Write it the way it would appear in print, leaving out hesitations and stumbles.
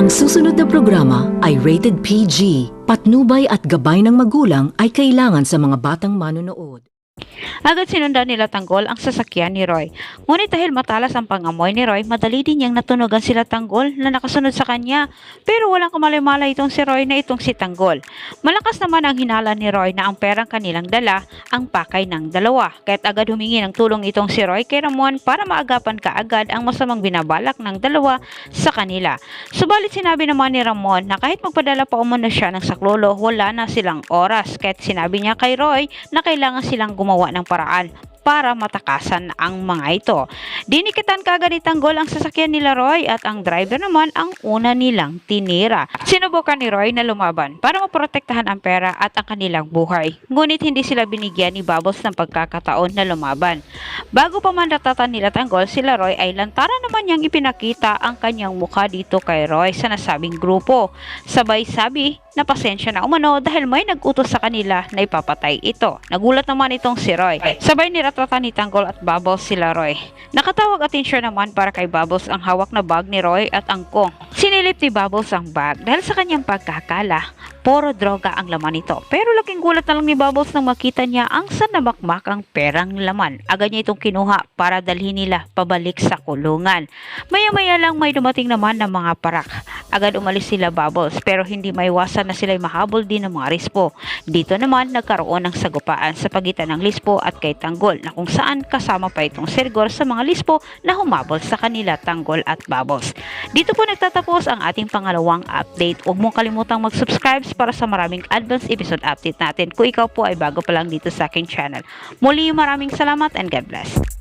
Ang susunod na programa ay rated PG. Patnubay at gabay ng magulang ay kailangan sa mga batang manonood. Agad sinundan nila Tanggol ang sasakyan ni Roy. Ngunit dahil matalas ang pangamoy ni Roy, madali din niyang natunugan sila Tanggol na nakasunod sa kanya. Pero walang kamalay-malay itong si Roy na itong si Tanggol. Malakas naman ang hinala ni Roy na ang perang kanilang dala ang pakay ng dalawa. Kaya't agad humingi ng tulong itong si Roy kay Ramon para maagapan kaagad ang masamang binabalak ng dalawa sa kanila. Subalit sinabi naman ni Ramon na kahit magpadala pa umano siya ng saklolo, wala na silang oras. Kaya't sinabi niya kay Roy na kailangan silang gumawa ng paraan para matakasan ang mga ito. Dinikitan kaagad ni Tanggol ang sasakyan nila Roy at ang driver naman ang una nilang tinira. Sinubukan ni Roy na lumaban para maprotektahan ang pera at ang kanilang buhay. Ngunit hindi sila binigyan ni Bubbles ng pagkakataon na lumaban. Bago pa man natatan nila Tanggol, sila Roy ay lantaran naman niyang ipinakita ang kanyang mukha dito kay Roy sa nasabing grupo. Sabay sabi na pasensya na umano dahil may nag-utos sa kanila na ipapatay ito. Nagulat naman itong si Roy. Sabay niratatan ni Tanggol at Bubbles sila Roy. Nakatawag atensyon naman para kay Bubbles ang hawak na bag ni Roy at angkong. Sinilip ni Bubbles ang bag dahil sa kanyang pagkakala, puro droga ang laman nito. Pero laking gulat na lang ni Bubbles nang makita niya ang sanamakmak ang perang laman. Agad niya itong kinuha para dalhin nila pabalik sa kulungan. Maya-maya lang may dumating naman ng mga parak. Agad umalis sila Bubbles pero hindi maiwasan na sila'y mahabol din ng mga Lispo. Dito naman nagkaroon ng sagupaan sa pagitan ng Lispo at kay Tanggol na kung saan kasama pa itong Sergor sa mga Lispo na humabol sa kanila Tanggol at Bubbles. Dito po nagtatapos ang ating pangalawang update. Huwag mong kalimutang mag-subscribe para sa maraming advance episode update natin kung ikaw po ay bago pa lang dito sa aking channel. Muli maraming salamat and God bless.